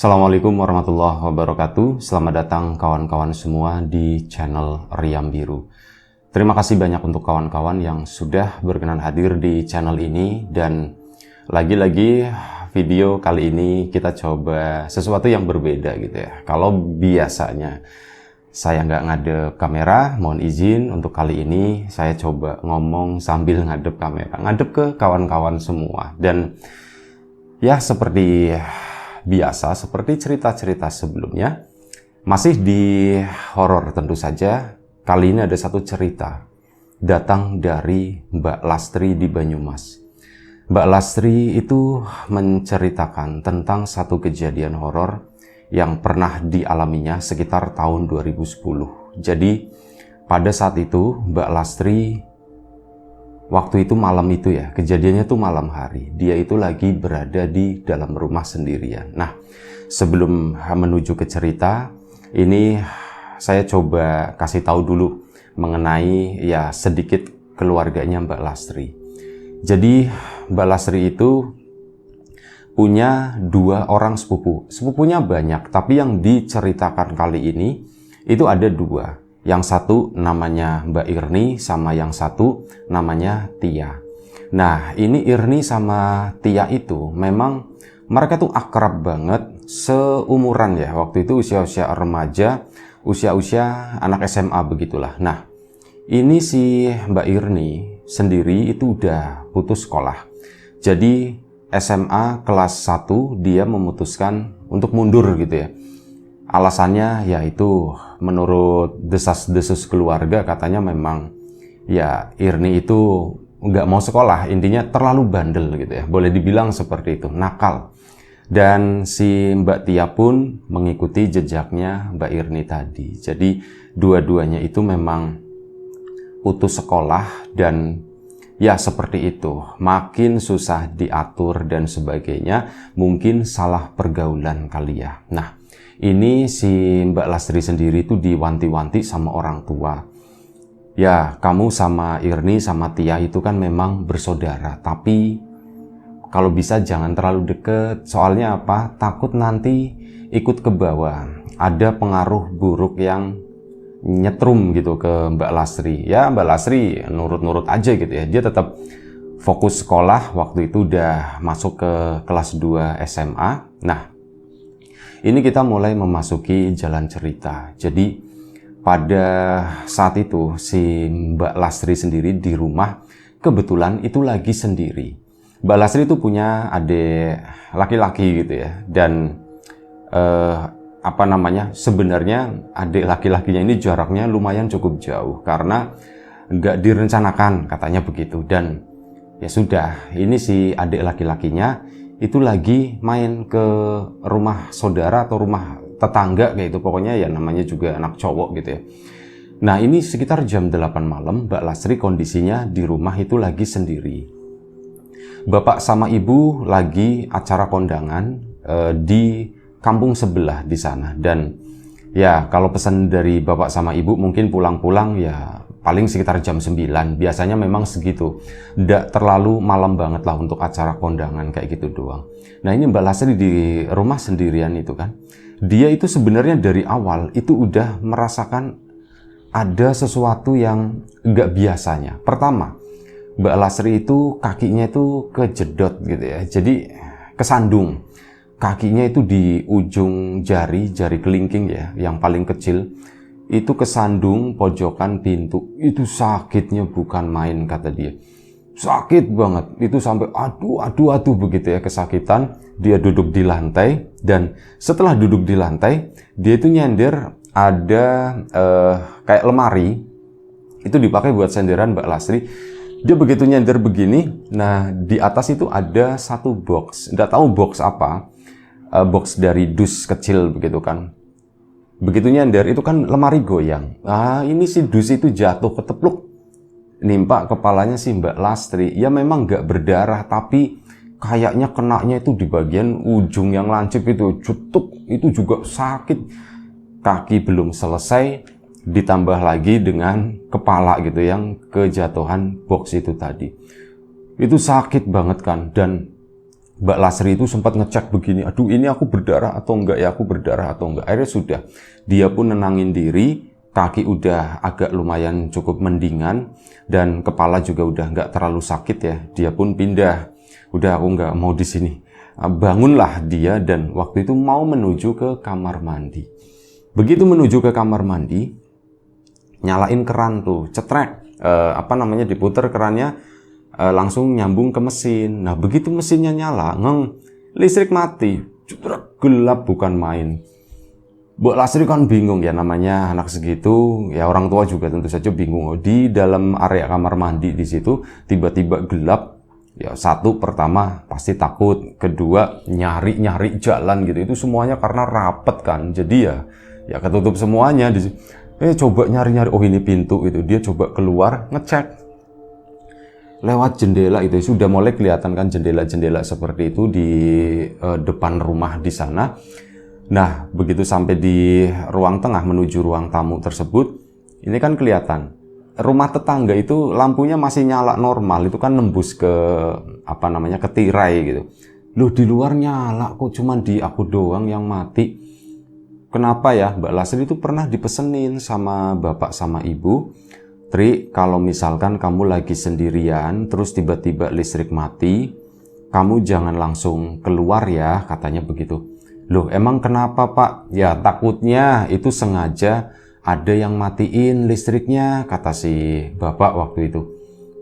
Assalamualaikum warahmatullahi wabarakatuh. Selamat datang kawan-kawan semua di channel Riam Biru. Terima kasih banyak untuk kawan-kawan yang sudah berkenan hadir di channel ini. Dan lagi-lagi video kali ini kita coba sesuatu yang berbeda gitu ya. Kalau biasanya saya nggak ngadep kamera, mohon izin untuk kali ini saya coba ngomong sambil ngadep kamera. Ngadep ke kawan-kawan semua. Dan ya seperti biasa, seperti cerita-cerita sebelumnya, masih di horor tentu saja. Kali ini ada satu cerita datang dari Mbak Lastri di Banyumas. Mbak Lastri itu menceritakan tentang satu kejadian horor yang pernah dialaminya sekitar tahun 2010. Jadi pada saat itu Mbak Lastri, waktu itu malam itu ya, kejadiannya tuh malam hari. Dia itu lagi berada di dalam rumah sendirian. Nah, sebelum menuju ke cerita, ini saya coba kasih tahu dulu mengenai ya sedikit keluarganya Mbak Lastri. Jadi Mbak Lastri itu punya dua orang sepupu. Sepupunya banyak, tapi yang diceritakan kali ini itu ada dua. Yang satu namanya Mbak Irni sama yang satu namanya Tia. Nah, ini Irni sama Tia itu memang mereka tuh akrab banget, seumuran ya. Waktu itu usia-usia remaja, usia-usia anak SMA begitulah. Nah, ini si Mbak Irni sendiri itu udah putus sekolah. Jadi SMA kelas 1 dia memutuskan untuk mundur gitu ya. Alasannya yaitu menurut desas-desus keluarga katanya memang ya Irni itu nggak mau sekolah, intinya terlalu bandel gitu ya, boleh dibilang seperti itu, nakal. Dan si Mbak Tia pun mengikuti jejaknya Mbak Irni tadi. Jadi dua-duanya itu memang putus sekolah dan ya seperti itu, makin susah diatur dan sebagainya, mungkin salah pergaulan kali ya. Nah, ini si Mbak Lastri sendiri itu diwanti-wanti sama orang tua. Ya, kamu sama Irni sama Tia itu kan memang bersaudara, tapi kalau bisa jangan terlalu deket. Soalnya apa? Takut nanti ikut ke bawah. Ada pengaruh buruk yang nyetrum gitu ke Mbak Lastri. Ya, Mbak Lastri nurut-nurut aja gitu ya. Dia tetap fokus sekolah, waktu itu udah masuk ke kelas 2 SMA. Nah, ini kita mulai memasuki jalan cerita. Jadi pada saat itu si Mbak Lastri sendiri di rumah kebetulan itu lagi sendiri. Mbak Lastri itu punya adik laki-laki gitu ya. Dan sebenarnya adik laki-lakinya ini jaraknya lumayan cukup jauh karena nggak direncanakan katanya begitu. Dan ya sudah, ini si adik laki-lakinya itu lagi main ke rumah saudara atau rumah tetangga kayak itu, pokoknya ya namanya juga anak cowok gitu ya. Nah, ini sekitar jam 8 malam Mbak Lastri kondisinya di rumah itu lagi sendiri. Bapak sama ibu lagi acara kondangan di kampung sebelah di sana. Dan ya kalau pesan dari bapak sama ibu mungkin pulang-pulang ya paling sekitar jam 9. Biasanya memang segitu. Nggak terlalu malam banget lah untuk acara kondangan kayak gitu doang. Nah, ini Mbak Lastri di rumah sendirian itu kan. Dia itu sebenarnya dari awal itu udah merasakan ada sesuatu yang nggak biasanya. Pertama, Mbak Lastri itu kakinya itu kejedot gitu ya. Jadi kesandung. Kakinya itu di ujung jari kelingking ya, yang paling kecil. Itu kesandung pojokan pintu. Itu sakitnya bukan main kata dia. Sakit banget. Itu sampai aduh begitu ya, kesakitan. Dia duduk di lantai. Dan setelah duduk di lantai, dia itu nyender ada kayak lemari. Itu dipakai buat senderan Mbak Lastri. Dia begitu nyender begini. Nah, di atas itu ada satu box. Nggak tahu box apa. Box dari dus kecil begitu kan. Begitu nyender itu kan lemari goyang. Ini si dus itu jatuh ketepluk, nimpa kepalanya si Mbak Lastri. Ya memang nggak berdarah, tapi kayaknya kenanya itu di bagian ujung yang lancip itu, jutuk, itu juga sakit. Kaki belum selesai, ditambah lagi dengan kepala gitu yang kejatuhan box itu tadi. Itu sakit banget kan. Dan Mbak Lasri itu sempat ngecek begini, aduh ini aku berdarah atau enggak ya, aku berdarah atau enggak. Akhirnya sudah, dia pun nenangin diri, kaki udah agak lumayan cukup mendingan, dan kepala juga udah enggak terlalu sakit ya. Dia pun pindah, udah aku enggak mau di sini. Bangunlah dia dan waktu itu mau menuju ke kamar mandi. Begitu menuju ke kamar mandi, nyalain keran tuh, cetrek, diputer kerannya, langsung nyambung ke mesin. Nah begitu mesinnya nyala, listrik mati, gelap bukan main. Mbak Lasri kan bingung ya, namanya anak segitu, ya orang tua juga tentu saja bingung. Di dalam area kamar mandi di situ tiba-tiba gelap. Ya satu, pertama pasti takut, kedua nyari jalan gitu. Itu semuanya karena rapet kan, jadi ya ketutup semuanya. Coba nyari, oh ini pintu itu. Dia coba keluar ngecek lewat jendela itu, sudah mulai kelihatan kan jendela-jendela seperti itu di depan rumah di sana. Nah, begitu sampai di ruang tengah menuju ruang tamu tersebut, ini kan kelihatan rumah tetangga itu lampunya masih nyala normal, itu kan nembus ke ke tirai gitu. Loh, di luar nyala kok, cuman di aku doang yang mati. Kenapa ya? Mbak Lasri itu pernah dipesenin sama bapak sama ibu, Tri, kalau misalkan kamu lagi sendirian, terus tiba-tiba listrik mati, kamu jangan langsung keluar ya, katanya begitu. Loh, emang kenapa Pak? Ya takutnya itu sengaja ada yang matiin listriknya, kata si bapak waktu itu.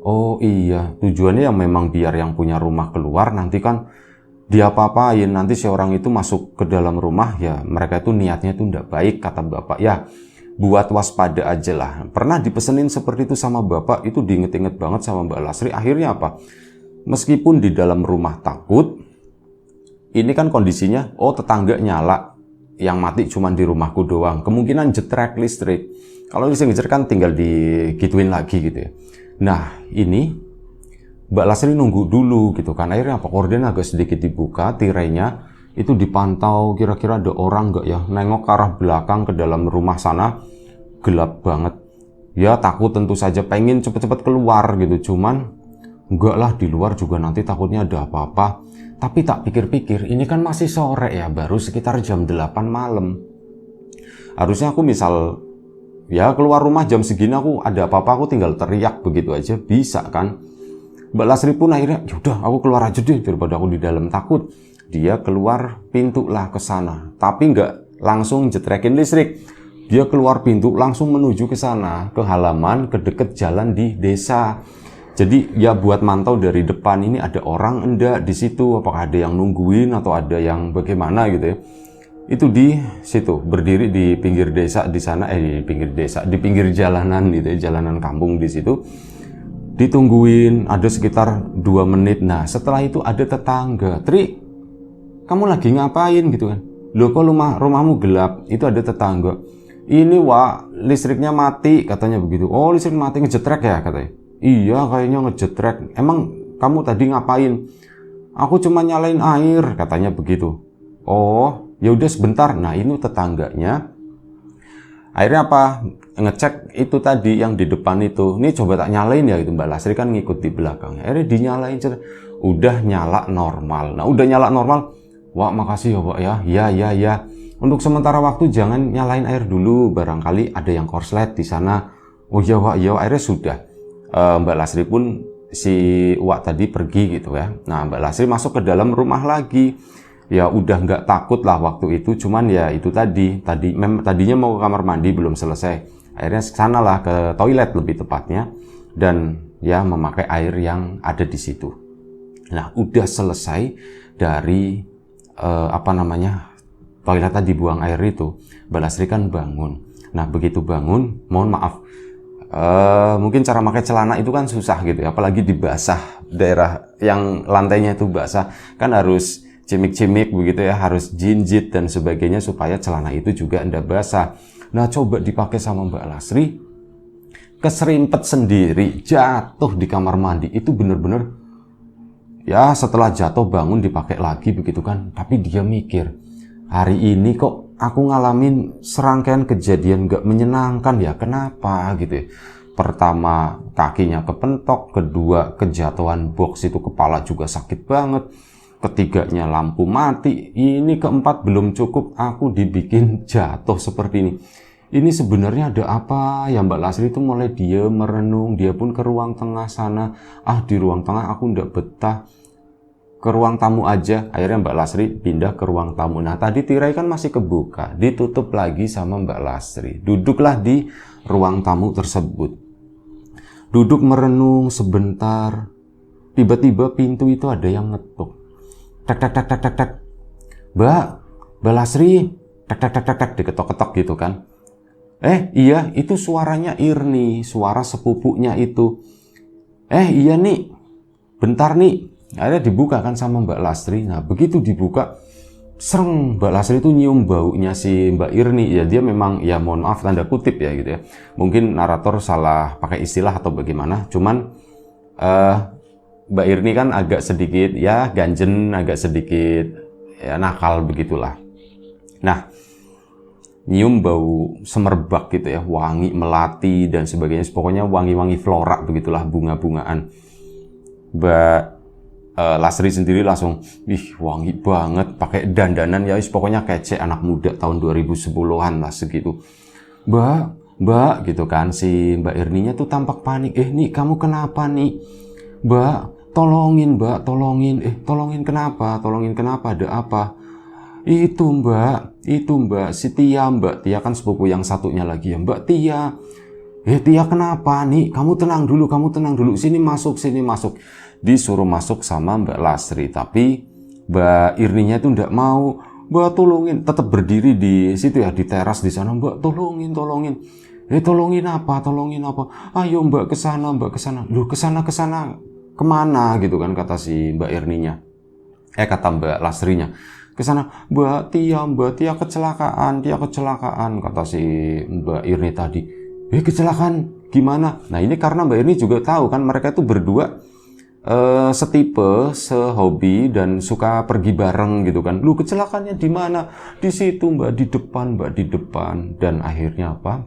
Oh iya, tujuannya yang memang biar yang punya rumah keluar, nanti kan dia apa-apain, nanti si orang itu masuk ke dalam rumah, ya mereka itu niatnya itu tidak baik, kata bapak. Ya, buat waspada aja lah. Pernah dipesenin seperti itu sama bapak, itu diinget-inget banget sama Mbak Lasri. Akhirnya apa? Meskipun di dalam rumah takut, ini kan kondisinya, oh tetangga nyala, yang mati cuma di rumahku doang. Kemungkinan jetrek listrik. Kalau listrik kan tinggal digituin lagi gitu ya. Nah ini Mbak Lasri nunggu dulu gitu kan. Akhirnya apa? Korden agak sedikit dibuka, tirainya itu dipantau, kira-kira ada orang nggak ya, nengok ke arah belakang ke dalam rumah sana, gelap banget. Ya takut tentu saja, pengen cepet-cepet keluar gitu, cuman enggak lah, di luar juga nanti takutnya ada apa-apa. Tapi tak pikir-pikir, ini kan masih sore ya, baru sekitar jam 8 malam. Harusnya aku misal ya keluar rumah jam segini, aku ada apa-apa aku tinggal teriak begitu aja, bisa kan. Mbak Lasri pun akhirnya, yaudah aku keluar aja deh daripada aku di dalam takut. Dia keluar pintu lah ke sana, tapi nggak langsung jetrekin listrik. Dia keluar pintu langsung menuju ke sana, ke halaman, ke deket jalan di desa. Jadi ya buat mantau dari depan ini ada orang enggak di situ, apakah ada yang nungguin atau ada yang bagaimana gitu ya. Itu di situ berdiri di pinggir desa di sana, di pinggir jalanan gitu ya, jalanan kampung di situ. Ditungguin ada sekitar 2 menit. Nah setelah itu ada tetangga, Tri, kamu lagi ngapain gitu kan? Loh kok rumahmu gelap? Itu ada tetangga. Ini Wak, listriknya mati, katanya begitu. Oh listrik mati, ngejetrek ya katanya. Iya kayaknya ngejetrek. Emang kamu tadi ngapain? Aku cuma nyalain air, katanya begitu. Oh ya udah sebentar. Nah ini tetangganya. Akhirnya apa? Ngecek itu tadi yang di depan itu. Ini coba tak nyalain ya gitu. Mbak Lasri kan ngikut di belakang. Akhirnya dinyalain. Udah nyala normal. Nah udah nyala normal. Wah makasih ya Pak ya. Ya. Untuk sementara waktu jangan nyalain air dulu. Barangkali ada yang korslet di sana. Oh iya Wak, ya akhirnya sudah. Mbak Lasri pun si Wak tadi pergi gitu ya. Nah Mbak Lasri masuk ke dalam rumah lagi. Ya udah nggak takut lah waktu itu. Cuman ya itu tadinya mau ke kamar mandi belum selesai. Akhirnya sana lah ke toilet lebih tepatnya. Dan ya memakai air yang ada di situ. Nah udah selesai dari toilet tadi buang air itu, Mbak Lasri kan bangun. Nah begitu bangun, mohon maaf, mungkin cara pakai celana itu kan susah gitu ya, apalagi di basah, daerah yang lantainya itu basah, kan harus cimik-cimik begitu ya, harus jinjit dan sebagainya supaya celana itu juga ndak basah. Nah coba dipakai sama Mbak Lasri, keserimpet sendiri, jatuh di kamar mandi. Itu bener-bener ya setelah jatuh bangun dipakai lagi begitu kan. Tapi dia mikir, hari ini kok aku ngalamin serangkaian kejadian gak menyenangkan ya, kenapa gitu ya. Pertama kakinya kepentok, kedua kejatuhan box itu kepala juga sakit banget, ketiganya lampu mati, ini keempat belum cukup, aku dibikin jatuh seperti ini. Ini sebenarnya ada apa ya? Mbak Lasri itu mulai dia merenung, dia pun ke ruang tengah sana. Di ruang tengah aku ndak betah, ke ruang tamu aja. Akhirnya Mbak Lasri pindah ke ruang tamu. Nah tadi tirai kan masih kebuka, ditutup lagi sama Mbak Lasri. Duduklah di ruang tamu tersebut, duduk merenung sebentar. Tiba-tiba pintu itu ada yang ngetuk. Tak tak tak tak tak tak. Mbak Lasri, tak tak tak tak tak, diketok-ketok gitu kan. Iya, itu suaranya Irni, suara sepupunya itu. Iya nih, bentar nih. Akhirnya dibuka kan sama Mbak Lasri. Nah, begitu dibuka, sereng, Mbak Lasri itu nyium baunya si Mbak Irni. Ya, dia memang, ya mohon maaf, tanda kutip ya gitu ya. Mungkin narator salah pakai istilah atau bagaimana. Cuman, Mbak Irni kan agak sedikit, ya ganjen, agak sedikit, ya nakal begitulah. Nah, nyium bau semerbak gitu ya, wangi melati dan sebagainya, pokoknya wangi-wangi flora begitulah, bunga-bungaan. Mbak Lasri sendiri langsung, wangi banget, pakai dandanan ya, pokoknya kece anak muda tahun 2010-an lah segitu. Mbak gitu kan, si Mbak Irninya tuh tampak panik. Nih kamu kenapa nih? Mbak, tolongin Mbak, tolongin. Tolongin kenapa, ada apa? Itu mbak, si Tia mbak, Tia kan sepupu yang satunya lagi ya, Mbak Tia. Tia kenapa nih? Kamu tenang dulu, sini masuk. Disuruh masuk sama Mbak Lasri, tapi Mbak Irninya itu nggak mau. Mbak tolongin, tetap berdiri di situ ya, di teras di sana. Mbak tolongin. Tolongin apa? Ayo mbak kesana. Loh kesana kemana gitu kan, kata si Mbak Irninya. Kata Mbak Lasrinya. Kesana, Mbak Tia kecelakaan, kata si Mbak Irni tadi. Kecelakaan gimana? Nah ini karena Mbak Irni juga tahu kan mereka itu berdua setipe, sehobi dan suka pergi bareng gitu kan. Lu kecelakaannya di mana? Di situ mbak, di depan. Dan akhirnya apa?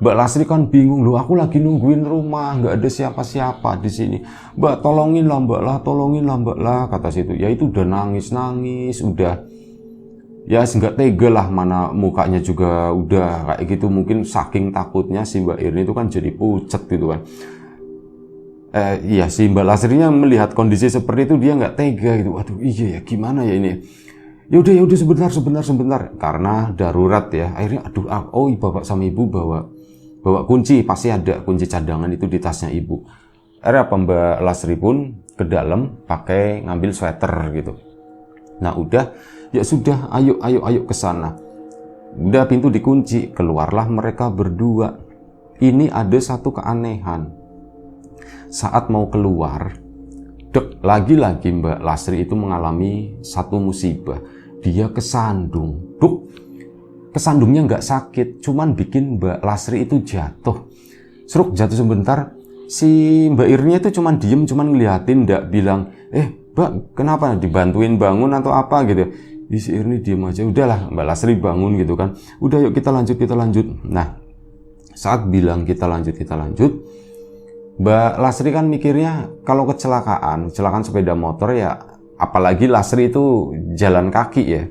Mbak Lasri kan bingung, loh aku lagi nungguin rumah, nggak ada siapa-siapa di sini. Mbak tolongin lah mbak lah, kata situ. Ya itu udah nangis, udah ya nggak tega lah, mana mukanya juga udah kayak gitu. Mungkin saking takutnya si Mbak Irni itu kan jadi pucet gitu kan. Iya si Mbak Lasrinya melihat kondisi seperti itu dia nggak tega gitu. Waduh iya ya, gimana ya ini? Ya udah sebentar. Karena darurat ya. Akhirnya bapak sama ibu bawa kunci, pasti ada kunci cadangan itu di tasnya ibu. Akhirnya Mbak Lasri pun ke dalam pakai ngambil sweater gitu. Nah udah, ya sudah, ayo ke sana. Udah pintu dikunci, keluarlah mereka berdua. Ini ada satu keanehan. Saat mau keluar, lagi-lagi Mbak Lasri itu mengalami satu musibah. Dia kesandung. Kesandungnya nggak sakit, cuman bikin Mbak Lasri itu jatuh. Jatuh sebentar, si Mbak Irni itu cuman diem, cuman ngeliatin, nggak bilang, Mbak kenapa, dibantuin bangun atau apa gitu. Si Irni diem aja. Udahlah, Mbak Lasri bangun gitu kan. Udah yuk kita lanjut. Nah, saat bilang kita lanjut, Mbak Lasri kan mikirnya kalau kecelakaan sepeda motor ya, apalagi Lasri itu jalan kaki ya,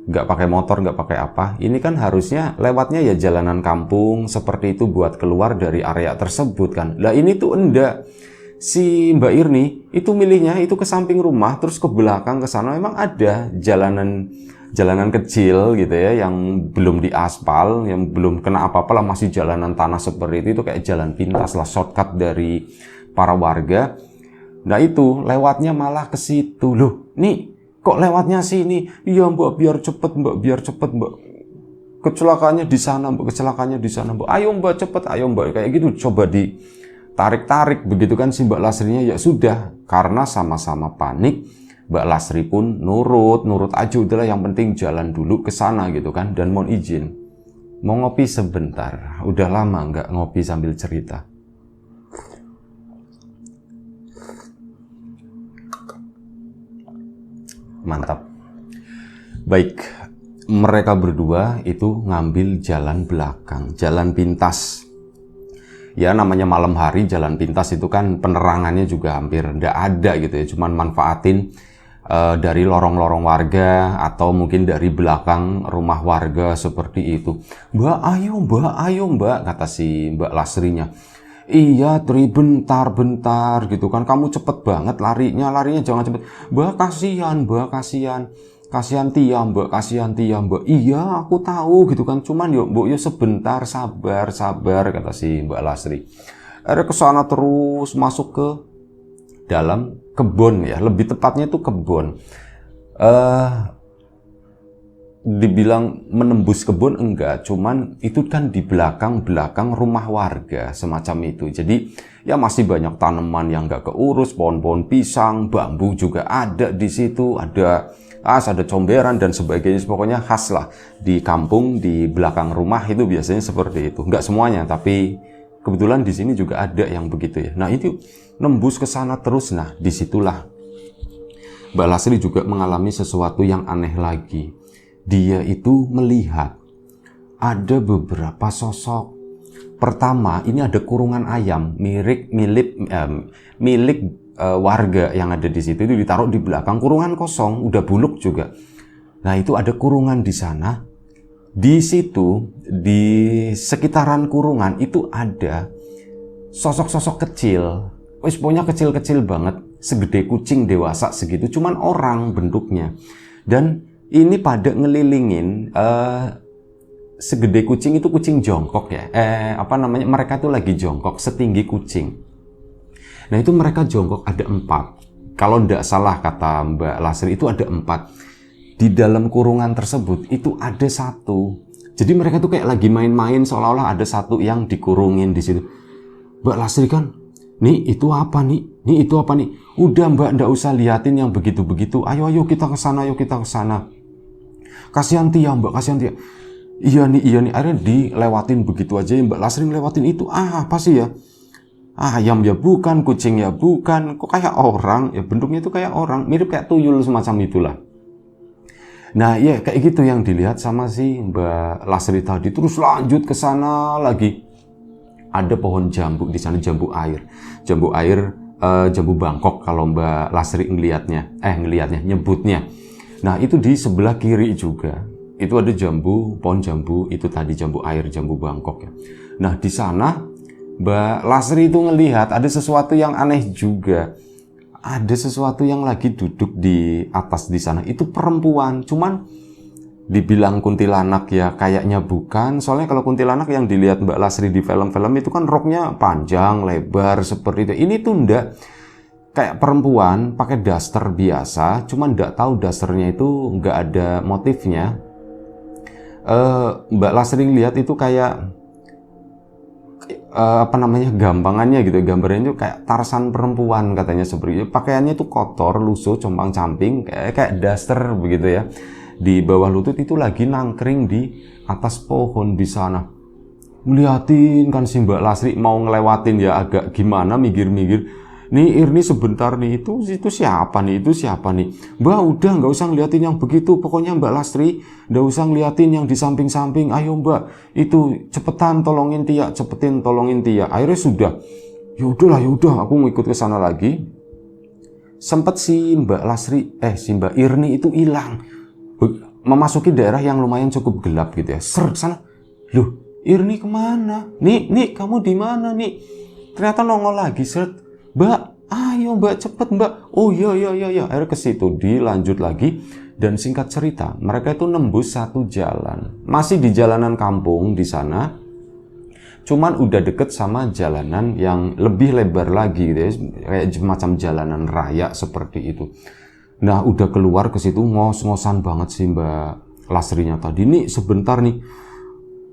nggak pakai motor, nggak pakai apa. Ini kan harusnya lewatnya ya jalanan kampung seperti itu buat keluar dari area tersebut kan. Lah ini tuh enggak. Si Mbak Irni itu milihnya itu ke samping rumah, terus ke belakang ke sana memang ada jalanan kecil gitu ya, yang belum diaspal, yang belum kena apa-apa lah, masih jalanan tanah seperti itu kayak jalan pintas lah, shortcut dari para warga. Nah itu lewatnya malah ke situ. Loh, nih kok lewatnya sini? Iya mbak, biar cepet mbak. Kecelakaannya di sana mbak. Ayo mbak cepet, kayak gitu. Coba ditarik begitu kan si Mbak Lasrinya. Ya sudah, karena sama-sama panik, Mbak Lasri pun nurut aja. Udahlah, yang penting jalan dulu ke sana gitu kan. Dan mohon izin, mau ngopi sebentar. Udah lama nggak ngopi sambil cerita. Mantap. Baik, mereka berdua itu ngambil jalan belakang, jalan pintas. ya namanya malam hari jalan pintas itu kan penerangannya juga hampir nggak ada gitu ya, cuman manfaatin dari lorong-lorong warga atau mungkin dari belakang rumah warga seperti itu. Mbak, ayo mbak, kata si Mbak Lasrinya. Iya Tri, bentar gitu kan, kamu cepet banget larinya jangan cepet. Mbak kasihan Tia mbak. Iya aku tahu gitu kan, cuman yuk mbak yuk sebentar, sabar kata si Mbak Lasri. Akhirnya kesana terus masuk ke dalam kebun ya, lebih tepatnya itu kebun. Dibilang menembus kebun enggak, cuman itu kan di belakang rumah warga semacam itu. Jadi ya masih banyak tanaman yang enggak keurus, pohon-pohon pisang, bambu juga ada di situ, ada comberan dan sebagainya. Pokoknya khas lah di kampung di belakang rumah itu biasanya seperti itu. Enggak semuanya, tapi kebetulan di sini juga ada yang begitu ya. Nah itu nembus ke sana terus. Nah disitulah Mbak Lasri juga mengalami sesuatu yang aneh lagi. Dia itu melihat ada beberapa sosok. Pertama, ini ada kurungan ayam milik warga yang ada di situ, itu ditaruh di belakang, kurungan kosong, udah buluk juga. Nah, itu ada kurungan di sana. Di situ, di sekitaran kurungan itu ada sosok-sosok kecil. Pokoknya kecil-kecil banget, segede kucing dewasa segitu, cuman orang bentuknya. Dan ini pada ngelilingin segede kucing itu, kucing jongkok ya. Mereka tuh lagi jongkok setinggi kucing. Nah itu mereka jongkok ada 4. Kalau tidak salah kata Mbak Lasri itu ada 4. Di dalam kurungan tersebut itu ada 1. Jadi mereka tuh kayak lagi main-main, seolah-olah ada 1 yang dikurungin di situ. Mbak Lasri kan, nih itu apa nih? Udah mbak, ndak usah liatin yang begitu-begitu. Ayo kita ke sana, Kasihan Tia mbak, kasihan Tia. Iya nih, akhirnya dilewatin begitu aja. Mbak Lasri ngelewatin itu, apa sih ya? Ayam ya bukan, kucing ya bukan, kok kayak orang? Ya bentuknya itu kayak orang, mirip kayak tuyul semacam itulah. Nah ya kayak gitu yang dilihat sama si Mbak Lasri tadi. Terus lanjut ke sana lagi. Ada pohon jambu di sana, jambu air, jambu Bangkok kalau Mbak Lasri nyebutnya. Nah itu di sebelah kiri juga itu ada pohon jambu itu tadi, jambu air, jambu Bangkok ya. Nah di sana Mbak Lasri itu ngelihat ada sesuatu yang aneh juga. Ada sesuatu yang lagi duduk di atas di sana, itu perempuan, cuman dibilang kuntilanak ya kayaknya bukan. Soalnya kalau kuntilanak yang dilihat Mbak Lasri di film-film itu kan roknya panjang, lebar seperti itu. Ini tuh enggak, kayak perempuan pakai daster biasa, cuman enggak tahu dasternya itu enggak ada motifnya. Mbak Lasri lihat itu kayak gampangannya gitu, gambarnya itu kayak Tarsan perempuan katanya seperti itu. Pakaiannya itu kotor, lusuh, compang-camping, kayak daster begitu ya. Di bawah lutut itu lagi nangkring di atas pohon di sana. Ngeliatin kan si Mbak Lasri mau ngelewatin ya agak gimana, minggir-minggir. Nih Irni sebentar nih, itu siapa nih? Mbak udah nggak usah ngeliatin yang begitu, pokoknya Mbak Lasri nggak usah ngeliatin yang di samping-samping. Ayo Mbak, itu cepetin tolongin Tia. Akhirnya sudah, ya udah aku ngikut ke sana lagi. Sempet si Mbak Irni itu hilang, memasuki daerah yang lumayan cukup gelap gitu ya. Sana, loh Irni kemana? Nih kamu di mana nih? Ternyata nongol lagi, Mbak, ayo Mbak, cepet Mbak. Oh iya. Akhirnya ke situ, dilanjut lagi. Dan singkat cerita, mereka itu nembus satu jalan. Masih di jalanan kampung di sana. Cuman udah deket sama jalanan yang lebih lebar lagi gitu ya. Kayak semacam jalanan raya seperti itu. Nah, udah keluar ke situ ngos-ngosan banget sih Mbak Lasrinya tadi. Nih sebentar nih.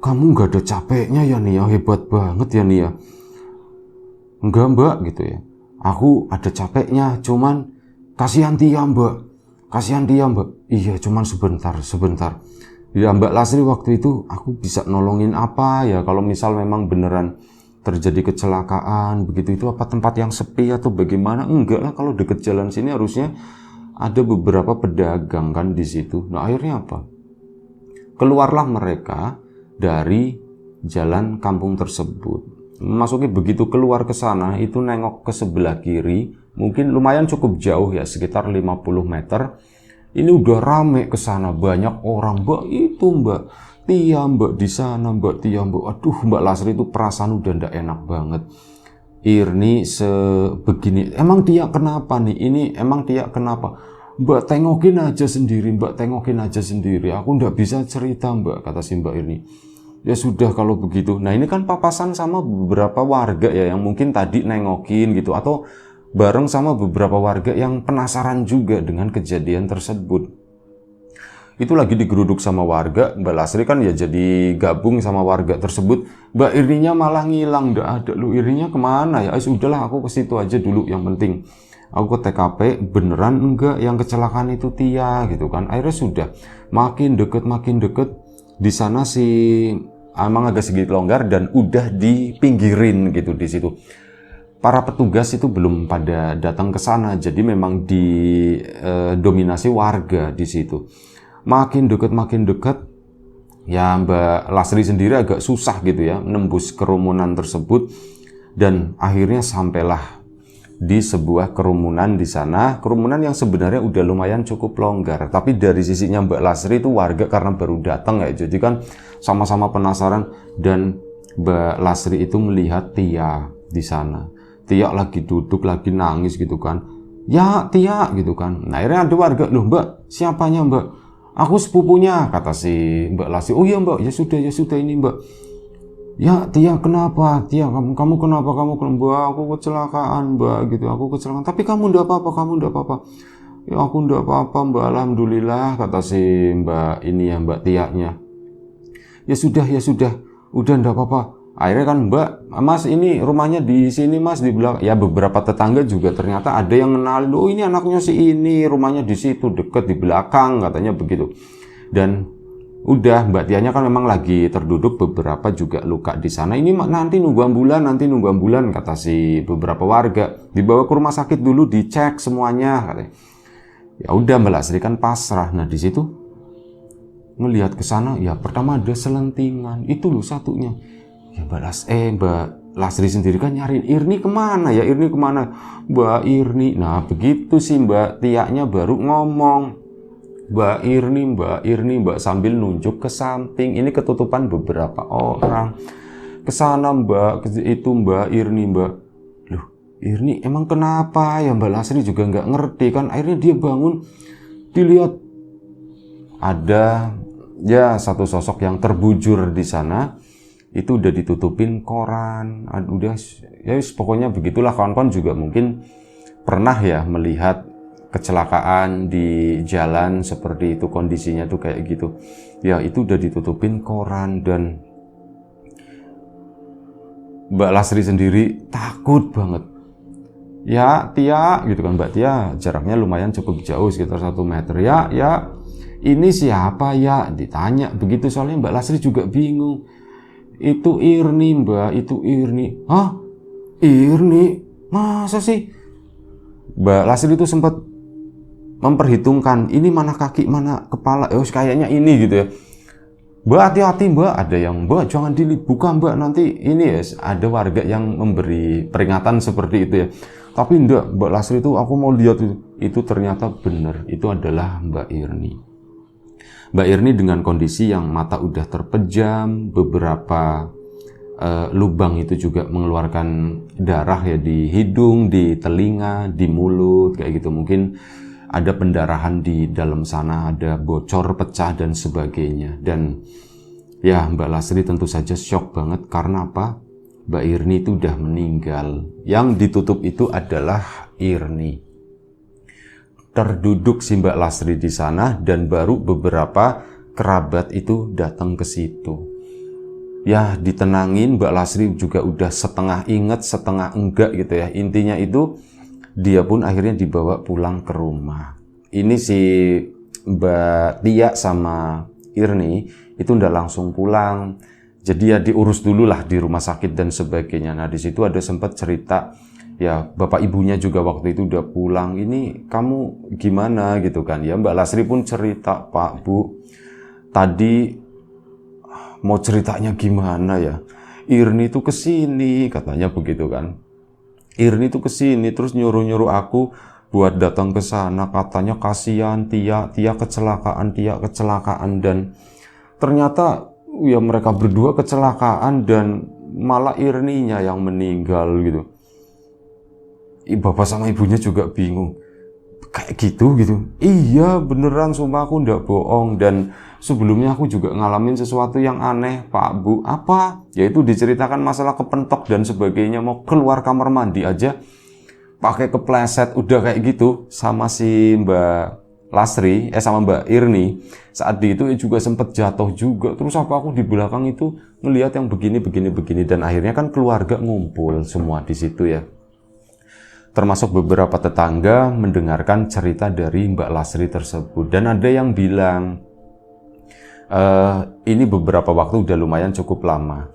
Kamu nggak ada capeknya ya nih ya, hebat banget ya nih ya. Enggak Mbak gitu ya. Aku ada capeknya, cuman kasihan Tia Mbak. Iya, cuman sebentar. Ya Mbak Lasri, waktu itu aku bisa nolongin apa ya? Kalau misal memang beneran terjadi kecelakaan begitu, itu apa tempat yang sepi atau bagaimana? Enggak lah, kalau deket jalan sini harusnya ada beberapa pedagang kan di situ. Nah akhirnya apa? Keluarlah mereka dari jalan kampung tersebut. Masuki begitu keluar ke sana, itu nengok ke sebelah kiri, mungkin lumayan cukup jauh ya, sekitar 50 meter. Ini udah rame ke sana, banyak orang, Mbak itu, Mbak Tia, Mbak di sana, Mbak Tia, Mbak. Aduh, Mbak Lasri itu perasaan udah ndak enak banget. Irni sebegini, emang Tia kenapa nih? Ini emang Tia kenapa? Mbak tengokin aja sendiri, Mbak tengokin aja sendiri. Aku ndak bisa cerita, Mbak, kata si Mbak Irni. Ya sudah kalau begitu. Nah ini kan papasan sama beberapa warga ya yang mungkin tadi nengokin gitu, atau bareng sama beberapa warga yang penasaran juga dengan kejadian tersebut. Itu lagi digeruduk sama warga, Mbak Lasri kan ya jadi gabung sama warga tersebut. Mbak Irninya malah ngilang, nggak ada. Lu Irninya kemana ya? Sudahlah aku ke situ aja dulu, yang penting aku ke TKP, beneran enggak yang kecelakaan itu Tia gitu kan. Akhirnya sudah makin deket di sana si emang agak sedikit longgar dan udah dipinggirin gitu di situ. Para petugas itu belum pada datang ke sana, jadi memang didominasi warga di situ. Makin deket, ya Mbak Lasri sendiri agak susah gitu ya menembus kerumunan tersebut, dan akhirnya sampailah di sebuah kerumunan di sana, kerumunan yang sebenarnya udah lumayan cukup longgar, tapi dari sisinya Mbak Lasri itu warga karena baru datang ya, jadi kan sama-sama penasaran, dan Mbak Lasri itu melihat Tia di sana. Tia lagi duduk, lagi nangis gitu kan. Ya Tia gitu kan. Nah akhirnya ada warga, loh Mbak, siapanya Mbak? Aku sepupunya, kata si Mbak Lasri. Oh iya Mbak, ya sudah ini Mbak. Ya Tia kenapa? Tia kamu kenapa? Mbak aku kecelakaan Mbak gitu, aku kecelakaan. Tapi kamu ndak apa-apa, Ya aku ndak apa-apa Mbak, alhamdulillah, kata si Mbak ini ya, Mbak Tia-nya. Ya sudah, udah ndak apa-apa. Akhirnya kan Mbak, Mas ini rumahnya di sini Mas, di belakang. Ya beberapa tetangga juga ternyata ada yang kenalin, oh ini anaknya si ini, rumahnya di situ deket di belakang, katanya begitu. Dan udah Mbak Tianya kan memang lagi terduduk, beberapa juga luka di sana. Ini nanti nunggu ambulan, kata si beberapa warga. Dibawa ke rumah sakit dulu, dicek semuanya, katanya. Ya udah Mbak Lasri kan pasrah. Nah di situ ngelihat ke sana, ya pertama ada selentingan, itu loh satunya. Ya Mbak Lasri sendiri kan nyariin Irni kemana ya, Mbak Irni. Nah begitu sih Mbak Tianya baru ngomong, Mbak Irni, Mbak, sambil nunjuk ke samping. Ini ketutupan beberapa orang. Ke sana Mbak, itu Mbak Irni, Mbak. Loh, Irni emang kenapa ya? Mbak Lasri juga nggak ngerti kan. Akhirnya dia bangun, dilihat ada ya satu sosok yang terbujur di sana. Itu udah ditutupin koran. Udah ya pokoknya begitulah, kawan-kawan juga mungkin pernah ya melihat kecelakaan di jalan seperti itu, kondisinya tuh kayak gitu. Ya itu udah ditutupin koran, dan Mbak Lasri sendiri takut banget. Ya Tia gitu kan, Mbak Tia jaraknya lumayan cukup jauh, sekitar 1 meter. Ya ini siapa ya, ditanya begitu, soalnya Mbak Lasri juga bingung. Itu Irni Mbak, itu Irni. Hah? Irni? Masa sih? Mbak Lasri itu sempat memperhitungkan ini mana kaki mana kepala, kayaknya ini gitu ya. Mbak hati-hati Mbak, ada yang Mbak jangan dibuka Mbak, nanti ini ya, ada warga yang memberi peringatan seperti itu ya. Tapi enggak, Mbak Lasri itu aku mau lihat itu ternyata benar, itu adalah Mbak Irni. Mbak Irni dengan kondisi yang mata udah terpejam, beberapa lubang itu juga mengeluarkan darah ya, di hidung, di telinga, di mulut kayak gitu. Mungkin ada pendarahan di dalam sana, ada bocor, pecah dan sebagainya. Dan ya Mbak Lasri tentu saja shock banget, karena apa? Mbak Irni itu udah meninggal. Yang ditutup itu adalah Irni. Terduduk si Mbak Lasri di sana, dan baru beberapa kerabat itu datang ke situ. Ya ditenangin, Mbak Lasri juga udah setengah inget setengah enggak gitu ya. Intinya itu dia pun akhirnya dibawa pulang ke rumah. Ini si Mbak Tia sama Irni itu udah langsung pulang. Jadi ya diurus dulu lah di rumah sakit dan sebagainya. Nah di situ ada sempat cerita, ya bapak ibunya juga waktu itu udah pulang. Ini kamu gimana gitu kan? Ya Mbak Lasri pun cerita, Pak Bu, tadi mau ceritanya gimana ya? Irni tuh kesini, katanya begitu kan. Irni tuh kesini, terus nyuruh-nyuruh aku buat datang ke sana, katanya kasihan Tia kecelakaan, dan ternyata ya mereka berdua kecelakaan dan malah Irninya yang meninggal gitu. Bapak sama ibunya juga bingung, kayak gitu. Iya beneran, sumpah aku ndak bohong. Dan sebelumnya aku juga ngalamin sesuatu yang aneh, Pak Bu. Apa? Yaitu diceritakan masalah kepentok dan sebagainya, mau keluar kamar mandi aja pakai kepleset, udah kayak gitu. Sama si Mbak Lasri, sama Mbak Irni, saat itu juga sempat jatuh juga. Terus aku di belakang itu ngelihat yang begini, dan akhirnya kan keluarga ngumpul semua di situ ya. Termasuk beberapa tetangga mendengarkan cerita dari Mbak Lasri tersebut. Dan ada yang bilang, ini beberapa waktu udah lumayan cukup lama.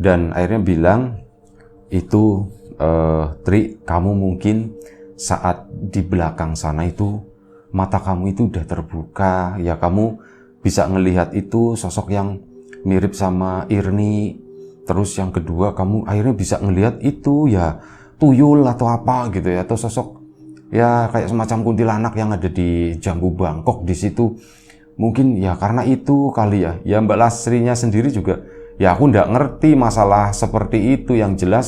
Dan akhirnya bilang, itu Tri, kamu mungkin saat di belakang sana itu, mata kamu itu udah terbuka. Ya kamu bisa ngelihat itu sosok yang mirip sama Irni. Terus yang kedua, kamu akhirnya bisa ngelihat itu ya tuyul atau apa gitu ya, atau sosok ya kayak semacam kuntilanak yang ada di Jambu Bangkok di situ. Mungkin ya karena itu kali ya. Ya Mbak Lasrinya sendiri juga, ya aku nggak ngerti masalah seperti itu. Yang jelas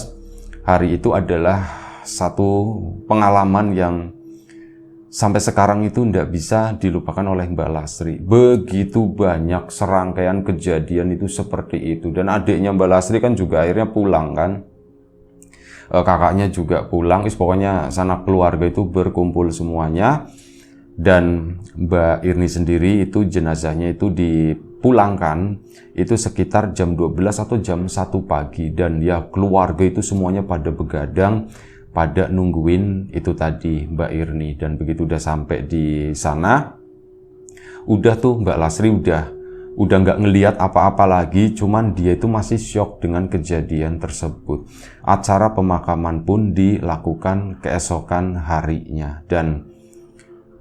hari itu adalah satu pengalaman yang sampai sekarang itu nggak bisa dilupakan oleh Mbak Lasri. Begitu banyak serangkaian kejadian itu seperti itu. Dan adiknya Mbak Lasri kan juga akhirnya pulang kan. Kakaknya juga pulang, pokoknya sana keluarga itu berkumpul semuanya. Dan Mbak Irni sendiri itu jenazahnya itu dipulangkan itu sekitar jam 12 atau jam 1 pagi. Dan ya keluarga itu semuanya pada begadang, pada nungguin itu tadi Mbak Irni. Dan begitu udah sampai di sana, udah tuh Mbak Lasri udah nggak ngelihat apa-apa lagi, cuman dia itu masih syok dengan kejadian tersebut. Acara pemakaman pun dilakukan keesokan harinya. Dan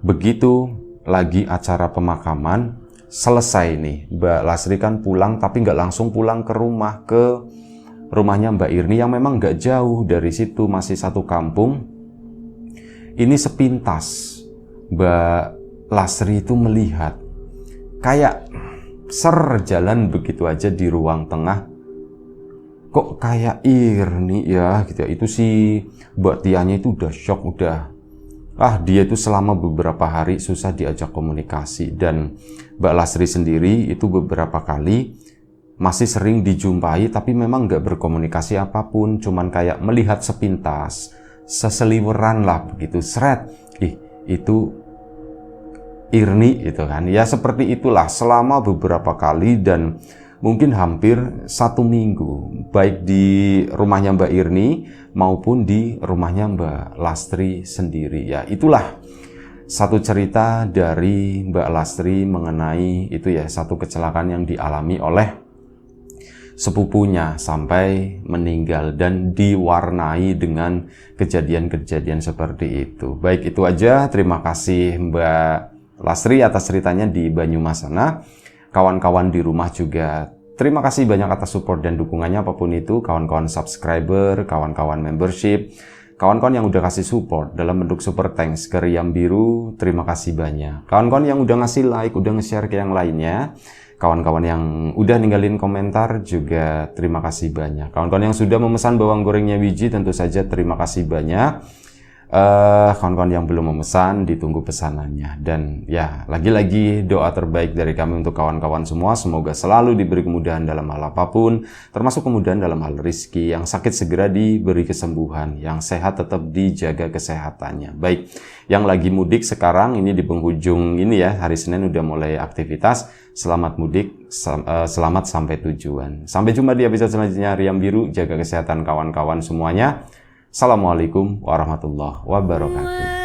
begitu lagi acara pemakaman selesai nih, Mbak Lasri kan pulang, tapi nggak langsung pulang ke rumahnya Mbak Irni yang memang nggak jauh dari situ, masih satu kampung. Ini sepintas Mbak Lasri itu melihat kayak jalan begitu aja di ruang tengah, kok kayak Irni ya gitu ya. Itu si Mbak Tianya itu udah shock, dia itu selama beberapa hari susah diajak komunikasi. Dan Mbak Lasri sendiri itu beberapa kali masih sering dijumpai, tapi memang nggak berkomunikasi apapun, cuman kayak melihat sepintas, seseliweran lah begitu, itu Irni itu kan. Ya seperti itulah selama beberapa kali dan mungkin hampir 1 minggu, baik di rumahnya Mbak Irni maupun di rumahnya Mbak Lasri sendiri. Ya itulah satu cerita dari Mbak Lasri mengenai itu ya, satu kecelakaan yang dialami oleh sepupunya sampai meninggal dan diwarnai dengan kejadian-kejadian seperti itu. Baik, itu aja. Terima kasih Mbak Lasri atas ceritanya di Banyumas sana. Kawan-kawan di rumah juga terima kasih banyak atas support dan dukungannya apapun itu. Kawan-kawan subscriber, kawan-kawan membership, kawan-kawan yang udah kasih support dalam bentuk super thanks ke Riam Biru, terima kasih banyak. Kawan-kawan yang udah ngasih like, udah nge-share ke yang lainnya, kawan-kawan yang udah ninggalin komentar juga terima kasih banyak. Kawan-kawan yang sudah memesan bawang gorengnya Wiji tentu saja terima kasih banyak. Kawan-kawan yang belum memesan, ditunggu pesanannya. Dan ya, lagi-lagi doa terbaik dari kami untuk kawan-kawan semua, semoga selalu diberi kemudahan dalam hal apapun, termasuk kemudahan dalam hal rezeki. Yang sakit segera diberi kesembuhan, yang sehat tetap dijaga kesehatannya. Baik, yang lagi mudik sekarang ini di penghujung ini ya, hari Senin udah mulai aktivitas, selamat mudik, selamat sampai tujuan. Sampai jumpa di episode selanjutnya Riam Biru, jaga kesehatan kawan-kawan semuanya. Assalamualaikum warahmatullahi wabarakatuh.